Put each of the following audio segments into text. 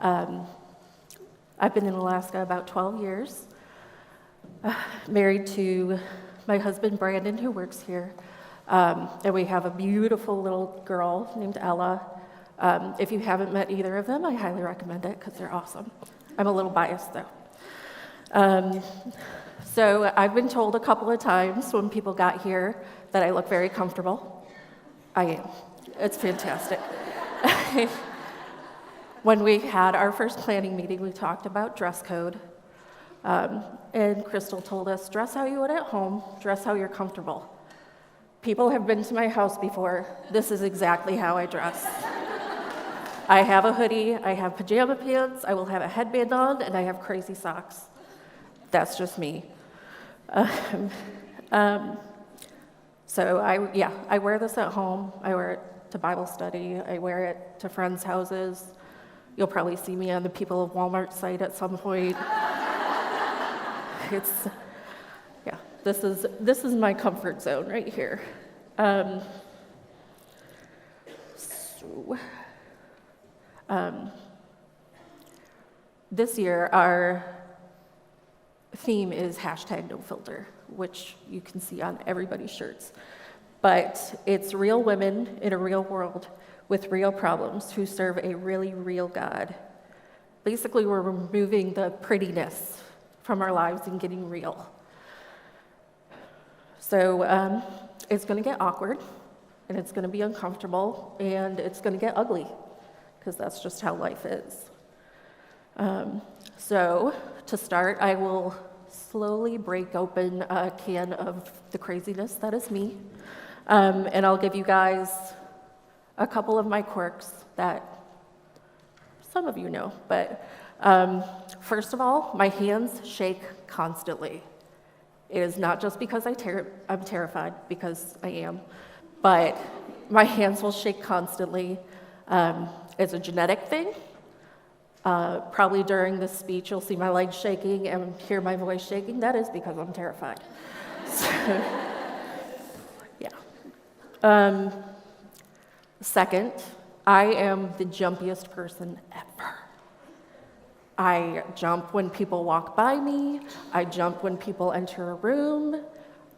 Um, I've been in Alaska about 12 years, married to my husband, Brandon, who works here. And we have a beautiful little girl named Ella. If you haven't met either of them, I highly recommend it because they're awesome. I'm a little biased, though. So I've been told a couple of times when people got here that I look very comfortable. I am. It's fantastic. When we had our first planning meeting, we talked about dress code. And Crystal told us, dress how you would at home, dress how you're comfortable. People have been to my house before. This is exactly how I dress. I have a hoodie, I have pajama pants, I will have a headband on, and I have crazy socks. That's just me. So I wear this at home. I wear it to Bible study. I wear it to friends' houses. You'll probably see me on the People of Walmart site at some point. This is my comfort zone right here. This year, our theme is #NoFilter, which you can see on everybody's shirts. But it's real women in a real world with real problems who serve a really real God. Basically, we're removing the prettiness from our lives and getting real. So it's going to get awkward, and it's going to be uncomfortable, and it's going to get ugly, because that's just how life is. So to start, I will slowly break open a can of the craziness that is me, and I'll give you guys a couple of my quirks that some of you know. But first of all, my hands shake constantly. It is not just because I'm terrified, because I am, but my hands will shake constantly. It's a genetic thing. Probably during this speech, you'll see my legs shaking and hear my voice shaking. That is because I'm terrified. So, yeah. Second, I am the jumpiest person ever. I jump when people walk by me. I jump when people enter a room.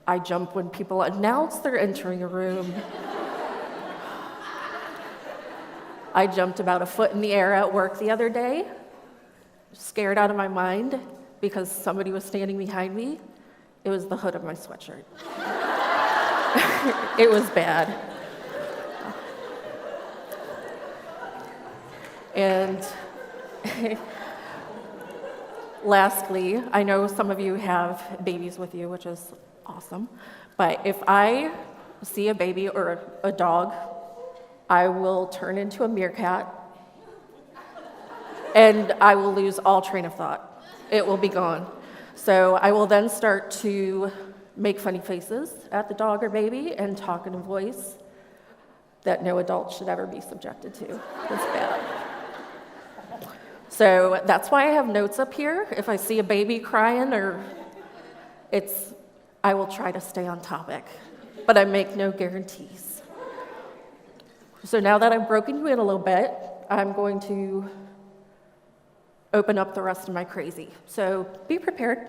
I jump when people announce they're entering a room. I jumped about a foot in the air at work the other day, scared out of my mind because somebody was standing behind me. It was the hood of my sweatshirt. It was bad. And lastly, I know some of you have babies with you, which is awesome, but if I see a baby or a dog, I will turn into a meerkat, and I will lose all train of thought. It will be gone. So I will then start to make funny faces at the dog or baby and talk in a voice that no adult should ever be subjected to. It's bad. So that's why I have notes up here. If I see a baby crying I will try to stay on topic, but I make no guarantees. So now that I've broken you in a little bit, I'm going to open up the rest of my crazy. So be prepared.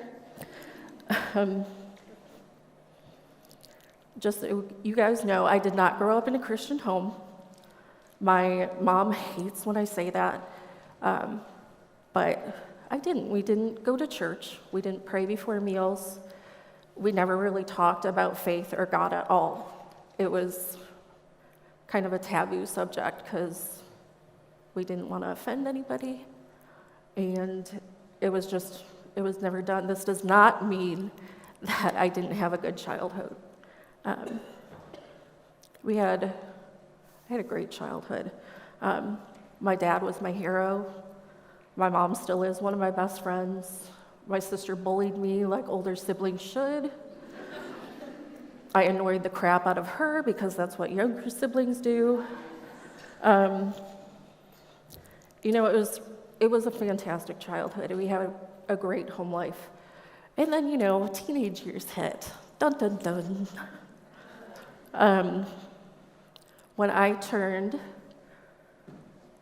Just so you guys know, I did not grow up in a Christian home. My mom hates when I say that, but I didn't. We didn't go to church. We didn't pray before meals. We never really talked about faith or God at all. It was kind of a taboo subject because we didn't want to offend anybody, and it was never done. This does not mean that I didn't have a good childhood. I had a great childhood. My dad was my hero. My mom still is one of my best friends. My sister bullied me like older siblings should. I annoyed the crap out of her because that's what younger siblings do. It was a fantastic childhood. We had a great home life. And then, teenage years hit. Dun, dun, dun. When I turned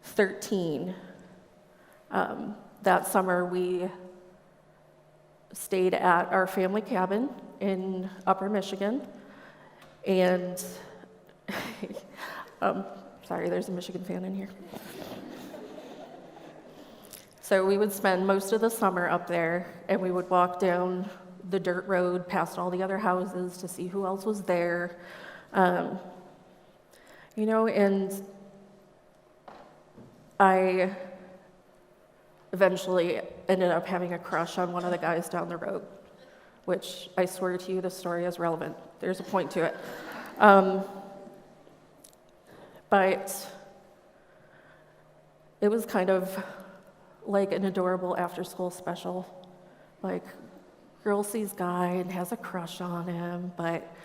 13, That summer, we stayed at our family cabin in Upper Michigan, and sorry, there's a Michigan fan in here. So we would spend most of the summer up there, and we would walk down the dirt road past all the other houses to see who else was there. And I eventually ended up having a crush on one of the guys down the road, which I swear to you, the story is relevant. There's a point to it. But it was kind of like an adorable after-school special. Like, girl sees guy and has a crush on him, but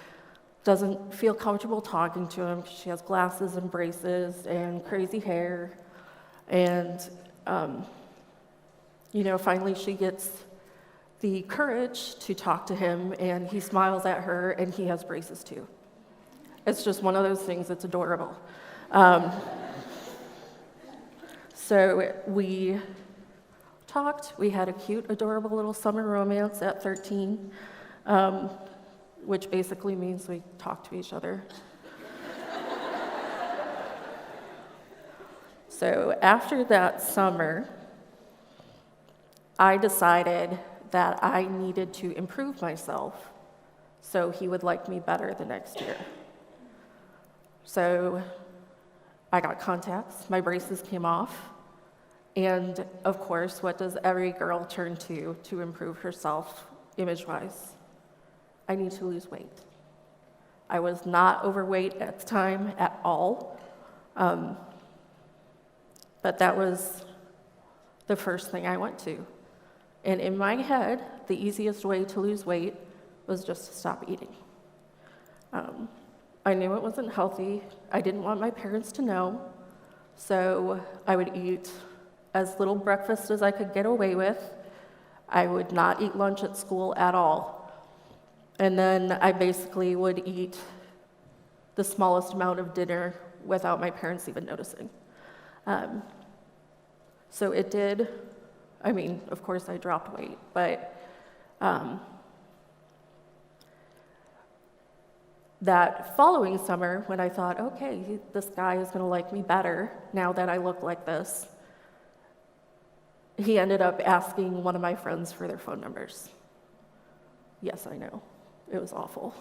doesn't feel comfortable talking to him because she has glasses and braces and crazy hair. And, finally she gets the courage to talk to him, and he smiles at her, and he has braces too. It's just one of those things that's adorable. So we talked. We had a cute, adorable little summer romance at 13, which basically means we talked to each other. So after that summer, I decided that I needed to improve myself so he would like me better the next year. So I got contacts, my braces came off, and of course, what does every girl turn to improve herself image-wise? I need to lose weight. I was not overweight at the time at all, but that was the first thing I went to. And in my head, the easiest way to lose weight was just to stop eating. I knew it wasn't healthy. I didn't want my parents to know, so I would eat as little breakfast as I could get away with. I would not eat lunch at school at all. And then I basically would eat the smallest amount of dinner without my parents even noticing. So it did, of course I dropped weight, but that following summer, when I thought, okay, this guy is gonna like me better now that I look like this, he ended up asking one of my friends for their phone numbers. Yes, I know, it was awful.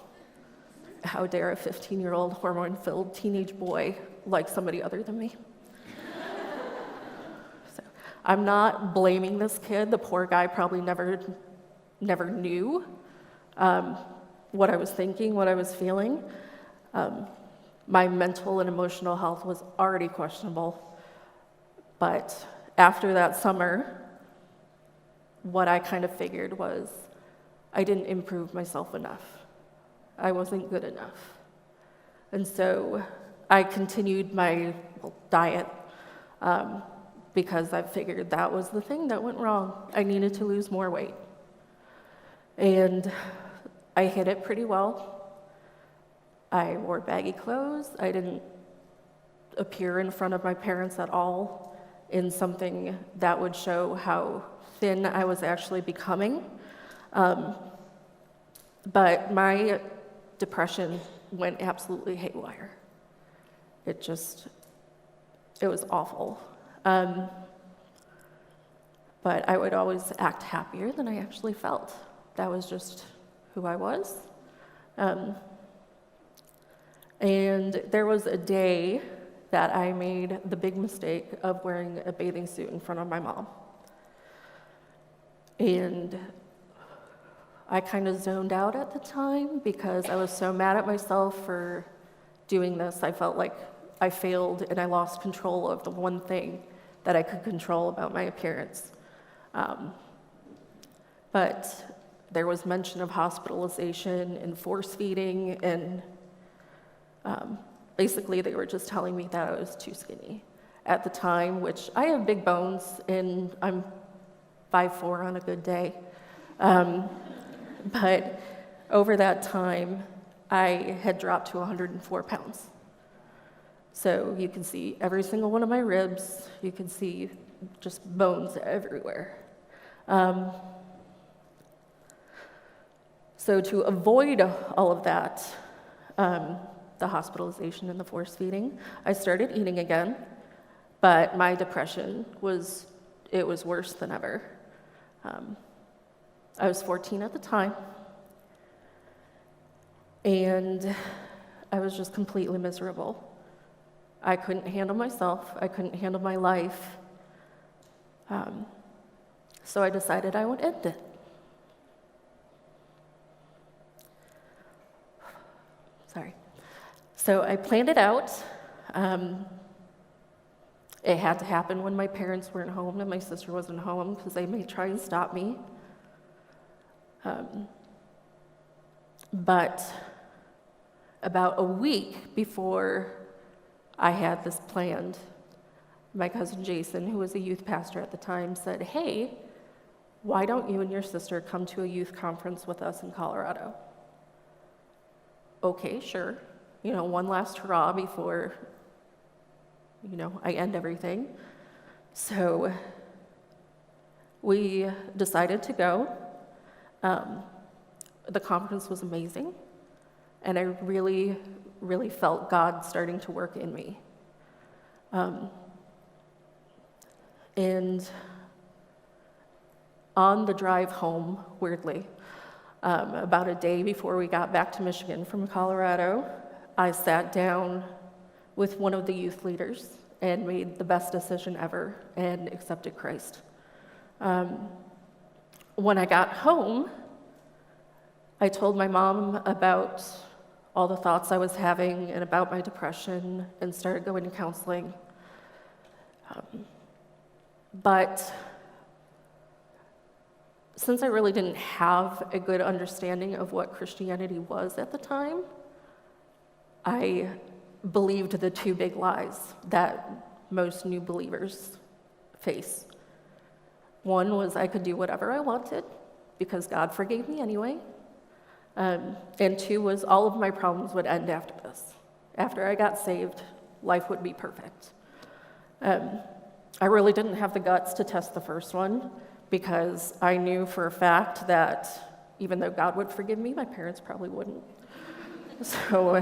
How dare a 15-year-old hormone-filled teenage boy like somebody other than me? So I'm not blaming this kid. The poor guy probably never knew what I was thinking, what I was feeling. My mental and emotional health was already questionable. But after that summer, what I kind of figured was I didn't improve myself enough. I wasn't good enough. And so I continued my diet because I figured that was the thing that went wrong. I needed to lose more weight. And I hit it pretty well. I wore baggy clothes. I didn't appear in front of my parents at all in something that would show how thin I was actually becoming. But my depression went absolutely haywire. It was awful. But I would always act happier than I actually felt. That was just who I was. And there was a day that I made the big mistake of wearing a bathing suit in front of my mom. And I kind of zoned out at the time because I was so mad at myself for doing this. I felt like I failed and I lost control of the one thing that I could control about my appearance. But there was mention of hospitalization and force feeding, and basically they were just telling me that I was too skinny at the time, which I have big bones and I'm 5'4" on a good day. But over that time, I had dropped to 104 pounds. So you can see every single one of my ribs. You can see just bones everywhere. So to avoid all of that, the hospitalization and the force feeding, I started eating again, but my depression was worse than ever. I was 14 at the time, and I was just completely miserable. I couldn't handle myself. I couldn't handle my life. So I decided I would end it. Sorry. So I planned it out. It had to happen when my parents weren't home and my sister wasn't home because they may try and stop me. But about a week before I had this planned, my cousin Jason, who was a youth pastor at the time, said, "Hey, why don't you and your sister come to a youth conference with us in Colorado?" Okay, sure. One last hurrah before, I end everything. So we decided to go. The conference was amazing, and I really, really felt God starting to work in me. And on the drive home, weirdly, about a day before we got back to Michigan from Colorado, I sat down with one of the youth leaders and made the best decision ever and accepted Christ. When I got home, I told my mom about all the thoughts I was having and about my depression and started going to counseling. But since I really didn't have a good understanding of what Christianity was at the time, I believed the two big lies that most new believers face. One was I could do whatever I wanted because God forgave me anyway. And two was all of my problems would end after this. After I got saved, life would be perfect. I really didn't have the guts to test the first one because I knew for a fact that even though God would forgive me, my parents probably wouldn't. So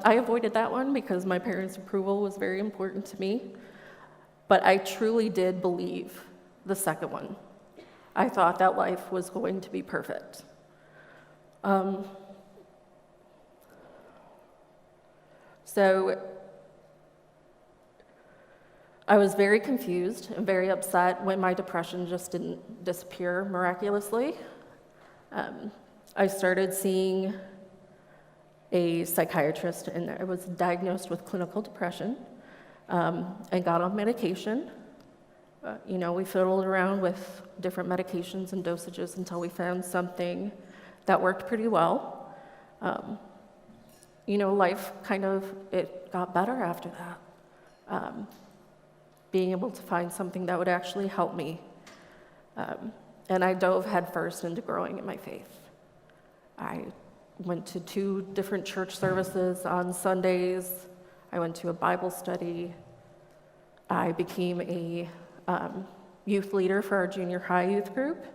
I avoided that one because my parents' approval was very important to me. But I truly did believe the second one. I thought that life was going to be perfect. So I was very confused and very upset when my depression just didn't disappear miraculously. I started seeing a psychiatrist, and I was diagnosed with clinical depression and got on medication. We fiddled around with different medications and dosages until we found something that worked pretty well. Life it got better after that. Being able to find something that would actually help me. And I dove headfirst into growing in my faith. I went to 2 different church services on Sundays. I went to a Bible study. I became a youth leader for our junior high youth group.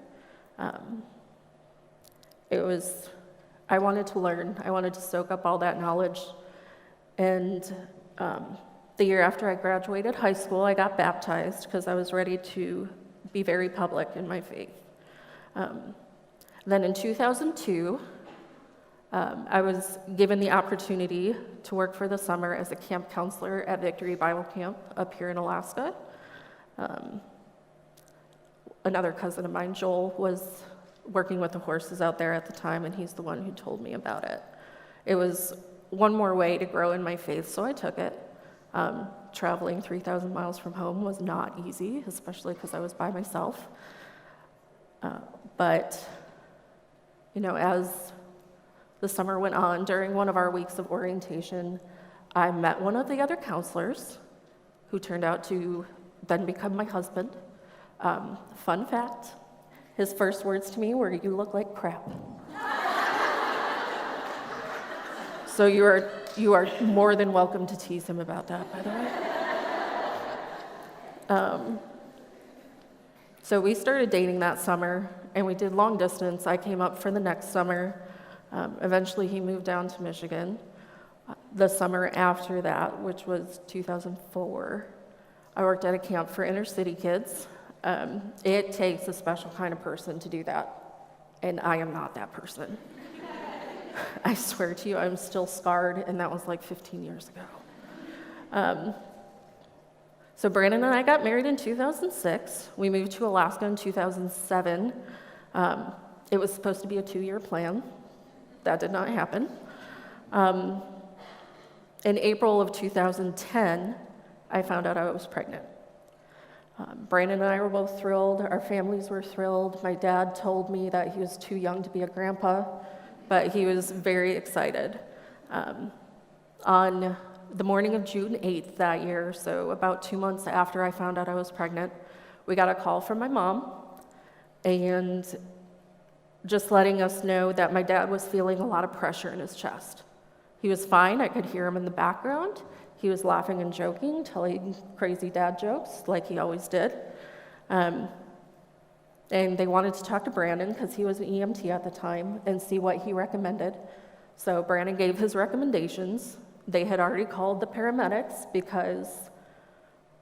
I wanted to learn. I wanted to soak up all that knowledge. And the year after I graduated high school, I got baptized because I was ready to be very public in my faith. Then in 2002, I was given the opportunity to work for the summer as a camp counselor at Victory Bible Camp up here in Alaska. Another cousin of mine, Joel, was working with the horses out there at the time, and he's the one who told me about it. It was one more way to grow in my faith, so I took it. Traveling 3,000 miles from home was not easy, especially because I was by myself. But as the summer went on, during one of our weeks of orientation, I met one of the other counselors who turned out to then become my husband. Fun fact, his first words to me were, "You look like crap." So you are more than welcome to tease him about that, by the way. So we started dating that summer, and we did long distance. I came up for the next summer. Eventually, he moved down to Michigan. The summer after that, which was 2004, I worked at a camp for inner city kids. It takes a special kind of person to do that, and I am not that person. I swear to you, I'm still scarred, and that was like 15 years ago. So Brandon and I got married in 2006. We moved to Alaska in 2007. It was supposed to be a 2-year plan. That did not happen. In April of 2010, I found out I was pregnant. Brandon and I were both thrilled. Our families were thrilled. My dad told me that he was too young to be a grandpa, but he was very excited. On the morning of June 8th that year, so about 2 months after I found out I was pregnant, we got a call from my mom, and just letting us know that my dad was feeling a lot of pressure in his chest. He was fine. I could hear him in the background. He was laughing and joking, telling crazy dad jokes like he always did. And they wanted to talk to Brandon because he was an EMT at the time and see what he recommended. So Brandon gave his recommendations. They had already called the paramedics because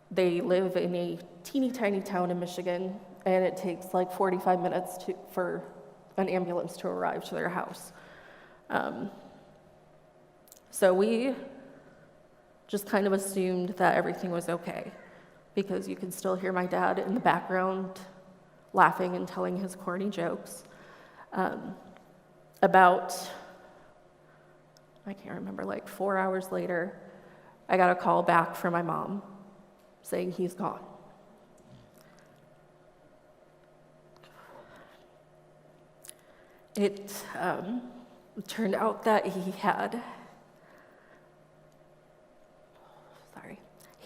they live in a teeny tiny town in Michigan, and it takes like 45 minutes for an ambulance to arrive to their house. So we just kind of assumed that everything was okay because you can still hear my dad in the background laughing and telling his corny jokes. About, I can't remember, like 4 hours later, I got a call back from my mom saying he's gone. It turned out that he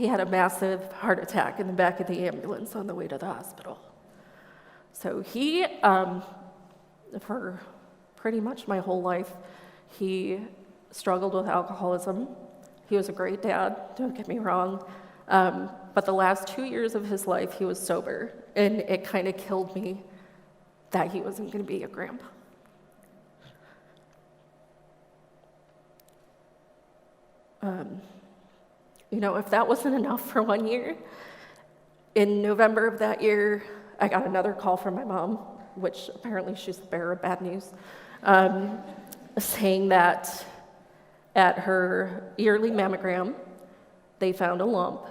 had a massive heart attack in the back of the ambulance on the way to the hospital. So he, for pretty much my whole life, he struggled with alcoholism. He was a great dad, don't get me wrong. But the last 2 years of his life, he was sober, and it kind of killed me that he wasn't going to be a grandpa. If that wasn't enough for 1 year, in November of that year, I got another call from my mom, which apparently she's the bearer of bad news, saying that at her yearly mammogram, they found a lump,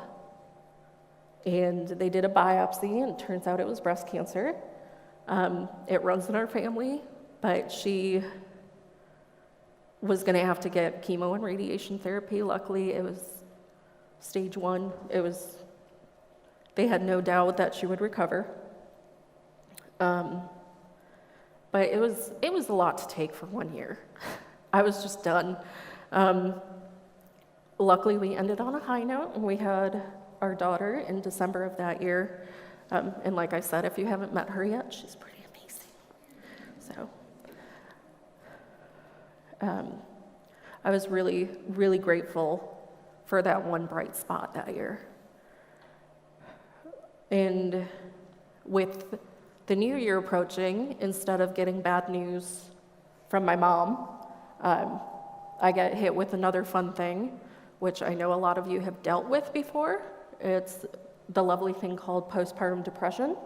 and they did a biopsy, and it turns out it was breast cancer. It runs in our family, but she was going to have to get chemo and radiation therapy. Luckily, it was stage 1. They had no doubt that she would recover. But it was a lot to take for 1 year. I was just done. Luckily, we ended on a high note, and we had our daughter in December of that year. And like I said, if you haven't met her yet, she's pretty amazing. So I was really, really grateful for that one bright spot that year. And with the new year approaching, instead of getting bad news from my mom, I get hit with another fun thing, which I know a lot of you have dealt with before. It's the lovely thing called postpartum depression.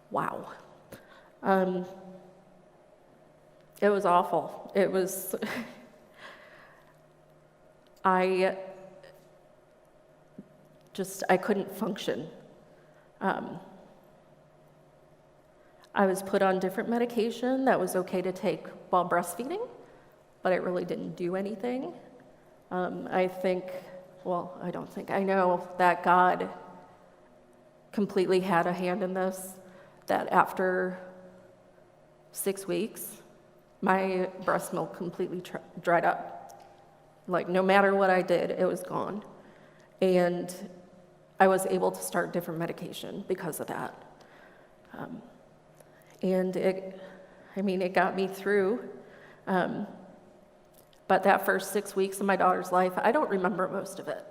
Wow. It was awful. It was, I couldn't function. I was put on different medication that was okay to take while breastfeeding, but it really didn't do anything. I know that God completely had a hand in this, that after 6 weeks, my breast milk completely dried up. Like, no matter what I did, it was gone. And I was able to start different medication because of that. And it got me through. But that first 6 weeks of my daughter's life, I don't remember most of it.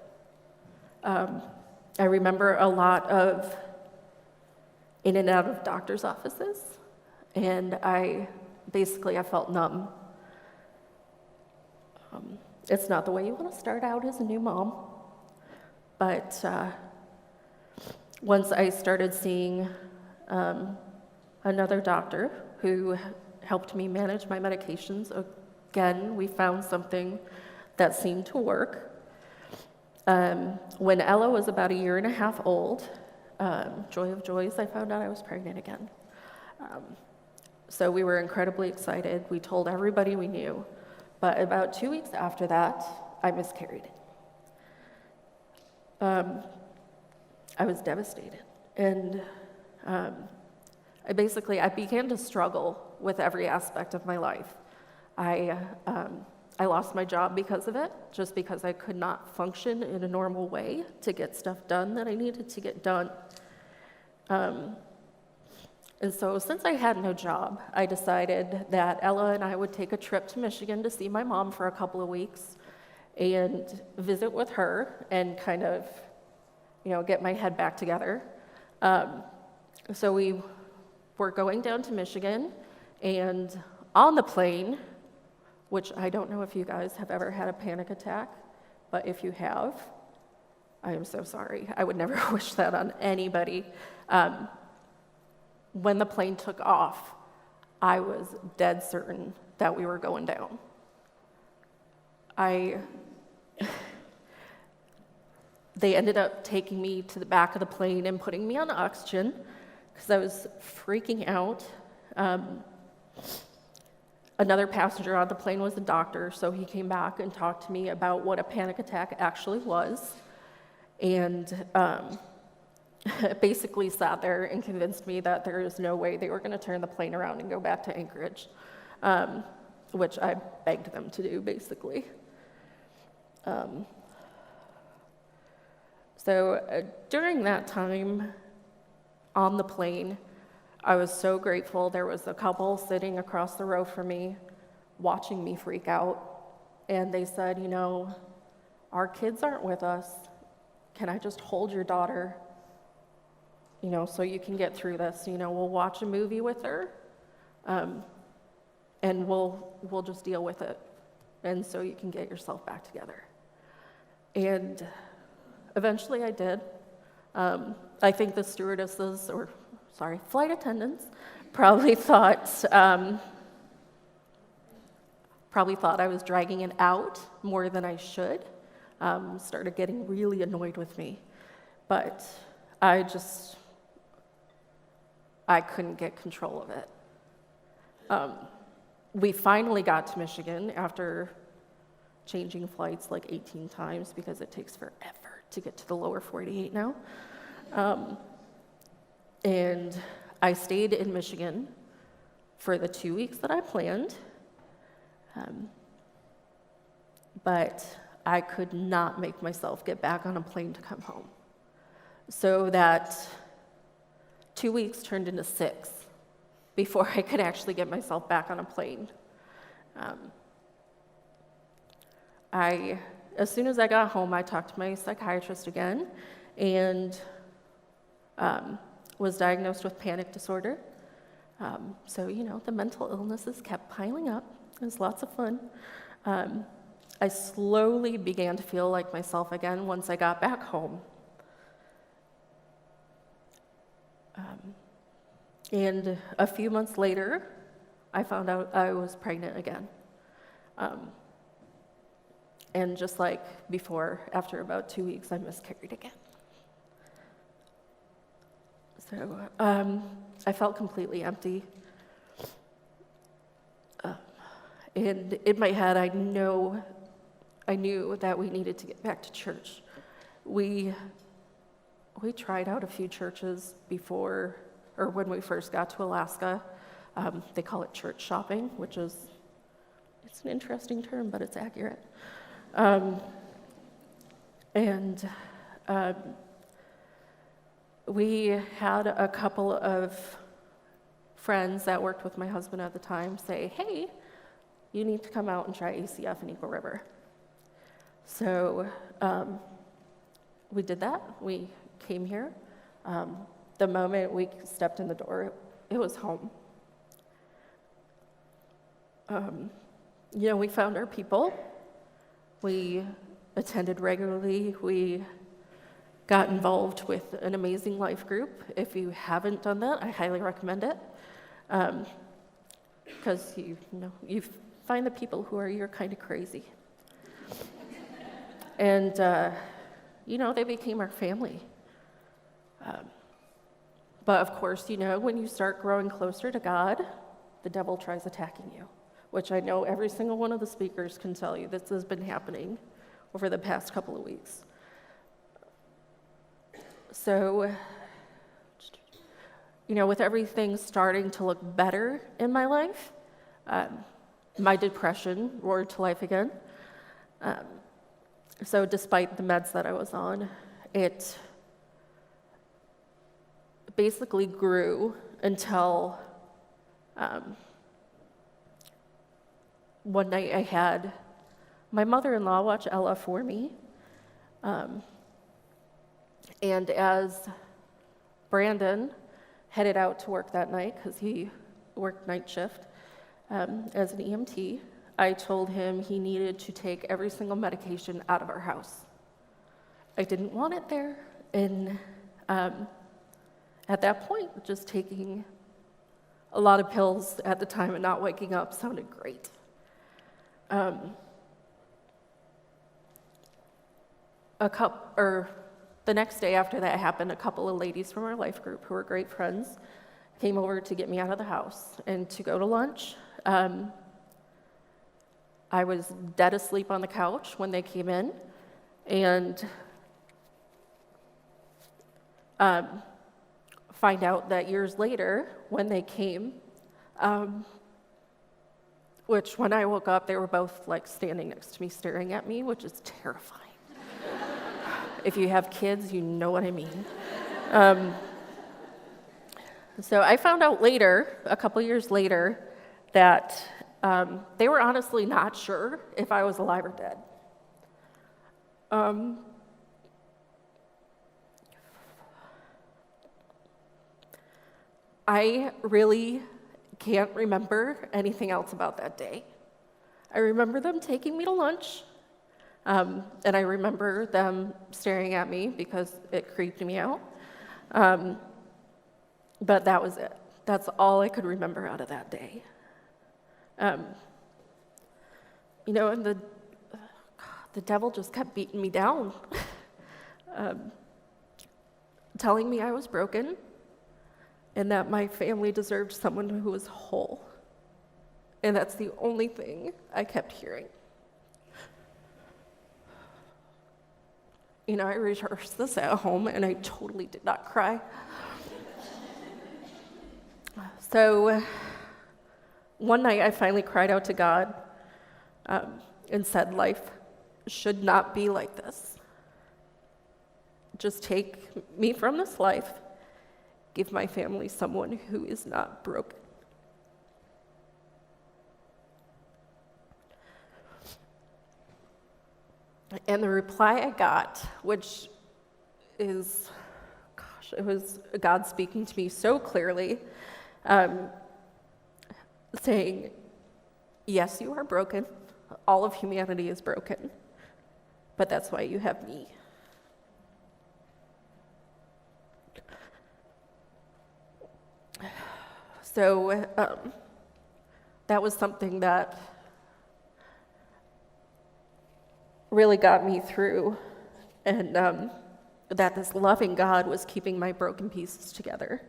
I remember a lot of in and out of doctor's offices, and I felt numb. It's not the way you want to start out as a new mom, but once I started seeing another doctor who helped me manage my medications, again, we found something that seemed to work. When Ella was about 1.5 years old, joy of joys, I found out I was pregnant again. So we were incredibly excited. We told everybody we knew. But about 2 weeks after that, I miscarried. I was devastated. And I began to struggle with every aspect of my life. I lost my job because of it, just because I could not function in a normal way to get stuff done that I needed to get done. And so since I had no job, I decided that Ella and I would take a trip to Michigan to see my mom for a couple of weeks and visit with her and kind of, get my head back together. So we were going down to Michigan, and on the plane, which I don't know if you guys have ever had a panic attack, but if you have, I am so sorry. I would never wish that on anybody. When the plane took off, I was dead certain that we were going down. They ended up taking me to the back of the plane and putting me on oxygen because I was freaking out. Another passenger on the plane was a doctor, so he came back and talked to me about what a panic attack actually was, and basically sat there and convinced me that there is no way they were going to turn the plane around and go back to Anchorage, which I begged them to do, basically. So during that time on the plane, I was so grateful. There was a couple sitting across the row from me, watching me freak out, and they said, our kids aren't with us. Can I just hold your daughter, so you can get through this? We'll watch a movie with her, and we'll just deal with it, and so you can get yourself back together. And eventually I did. I think the stewardesses, flight attendants, probably thought I was dragging it out more than I should. Started getting really annoyed with me. But I couldn't get control of it. We finally got to Michigan after changing flights like 18 times because it takes forever to get to the lower 48 now. And I stayed in Michigan for the 2 weeks that I planned, but I could not make myself get back on a plane to come home. So that 2 weeks turned into 6 before I could actually get myself back on a plane. As soon as I got home, I talked to my psychiatrist again and was diagnosed with panic disorder. So, the mental illnesses kept piling up. It was lots of fun. I slowly began to feel like myself again once I got back home. And a few months later, I found out I was pregnant again. And just like before, after about 2 weeks, I miscarried again. So I felt completely empty. And in my head, I knew that we needed to get back to church. We tried out a few churches before, or when we first got to Alaska. They call it church shopping, which is, it's an interesting term, but it's accurate. We had a couple of friends that worked with my husband at the time say, hey, you need to come out and try ACF in Eagle River. So we did that. We came here. the moment we stepped in the door, it was home. We found our people. We attended regularly. We got involved with an amazing life group. If you haven't done that, I highly recommend it. Because you find the people who are your kind of crazy. And, they became our family. But of course, when you start growing closer to God, the devil tries attacking you, which I know every single one of the speakers can tell you this has been happening over the past couple of weeks. So, with everything starting to look better in my life, my depression roared to life again. So despite the meds that I was on, it basically grew until one night I had my mother-in-law watch Ella for me. And as Brandon headed out to work that night, because he worked night shift as an EMT, I told him he needed to take every single medication out of our house. I didn't want it there. And at that point, just taking a lot of pills at the time and not waking up sounded great. The next day after that happened, a couple of ladies from our life group who were great friends came over to get me out of the house and to go to lunch. I was dead asleep on the couch when they came in, and find out that years later, when they came, which when I woke up, they were both standing next to me, staring at me, which is terrifying. If you have kids, you know what I mean. So I found out later, a couple years later, that they were honestly not sure if I was alive or dead. I really can't remember anything else about that day. I remember them taking me to lunch, and I remember them staring at me because it creeped me out. But that was it. That's all I could remember out of that day. And the devil just kept beating me down, telling me I was broken and that my family deserved someone who was whole. And that's the only thing I kept hearing. I rehearsed this at home, and I totally did not cry. So one night I finally cried out to God and said, life should not be like this. Just take me from this life. Give my family someone who is not broken. And the reply I got, which is, it was God speaking to me so clearly, saying, yes, you are broken. All of humanity is broken. But that's why you have me. So that was something that really got me through, and that this loving God was keeping my broken pieces together.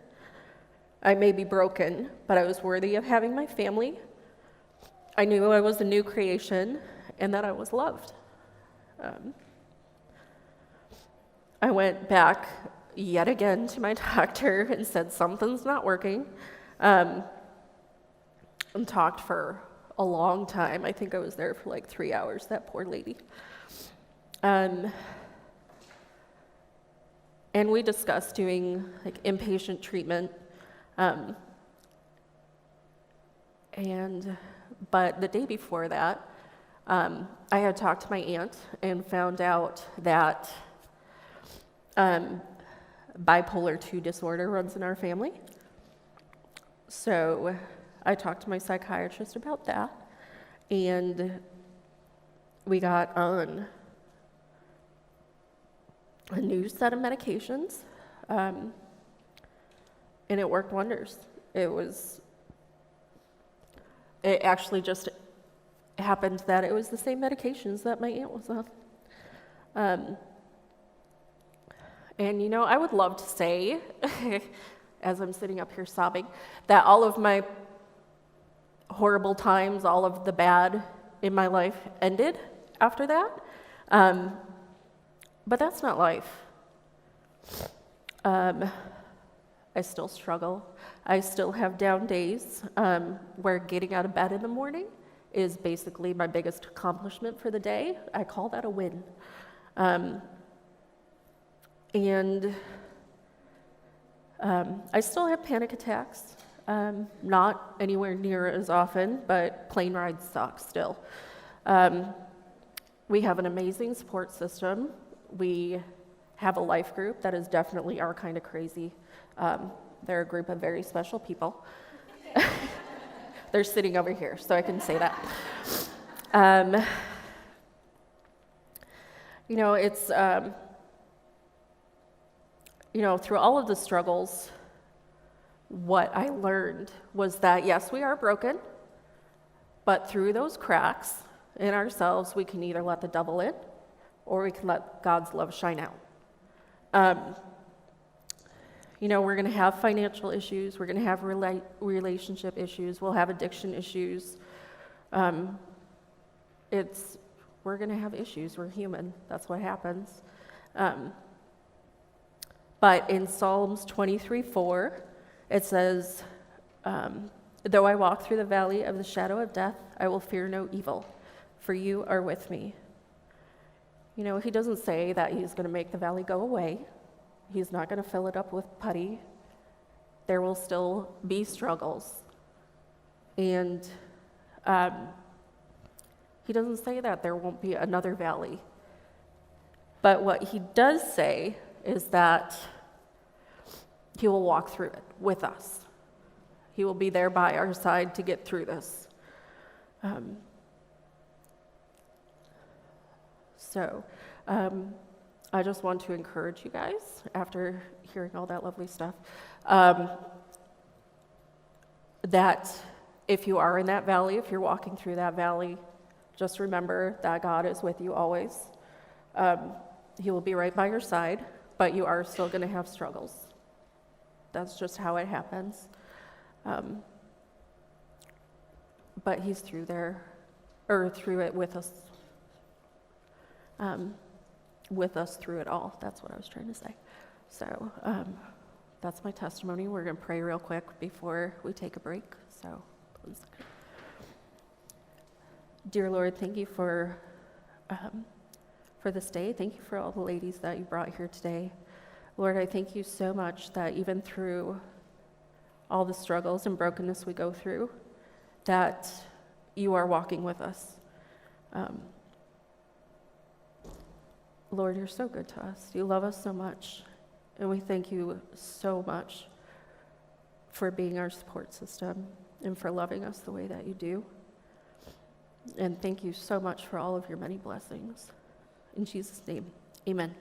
I may be broken, but I was worthy of having my family. I knew I was a new creation and that I was loved. I went back yet again to my doctor and said something's not working, and talked for a long time. I think I was there for 3 hours, that poor lady. And we discussed doing inpatient treatment. But the day before that, I had talked to my aunt and found out that bipolar 2 disorder runs in our family. So I talked to my psychiatrist about that, and we got on a new set of medications, and it worked wonders. It actually just happened that it was the same medications that my aunt was on. And I would love to say, as I'm sitting up here sobbing, that all of my horrible times, all of the bad in my life ended after that. But that's not life. I still struggle. I still have down days where getting out of bed in the morning is basically my biggest accomplishment for the day. I call that a win. And I still have panic attacks, not anywhere near as often, but plane rides suck still. We have an amazing support system. We have a life group that is definitely our kind of crazy. They're a group of very special people. They're sitting over here, so I can say that. It's, through all of the struggles, what I learned was that, yes, we are broken, but through those cracks in ourselves, we can either let the devil in, or we can let God's love shine out. We're going to have financial issues. We're going to have relationship issues. We'll have addiction issues. We're going to have issues. We're human. That's what happens. But in Psalms 23:4, it says, though I walk through the valley of the shadow of death, I will fear no evil, for you are with me. He doesn't say that he's going to make the valley go away. He's not going to fill it up with putty. There will still be struggles. And he doesn't say that there won't be another valley. But what he does say is that he will walk through it with us. He will be there by our side to get through this. I just want to encourage you guys, after hearing all that lovely stuff, that if you are in that valley, if you're walking through that valley, just remember that God is with you always. He will be right by your side, but you are still going to have struggles. That's just how it happens. But he's through it with us. With us through it all. That's what I was trying to say. So that's my testimony. We're going to pray real quick before we take a break. So 1 second. Dear Lord, thank you for this day. Thank you for all the ladies that you brought here today. Lord, I thank you so much that even through all the struggles and brokenness we go through, that you are walking with us. Lord, you're so good to us. You love us so much. And we thank you so much for being our support system and for loving us the way that you do. And thank you so much for all of your many blessings. In Jesus' name, amen.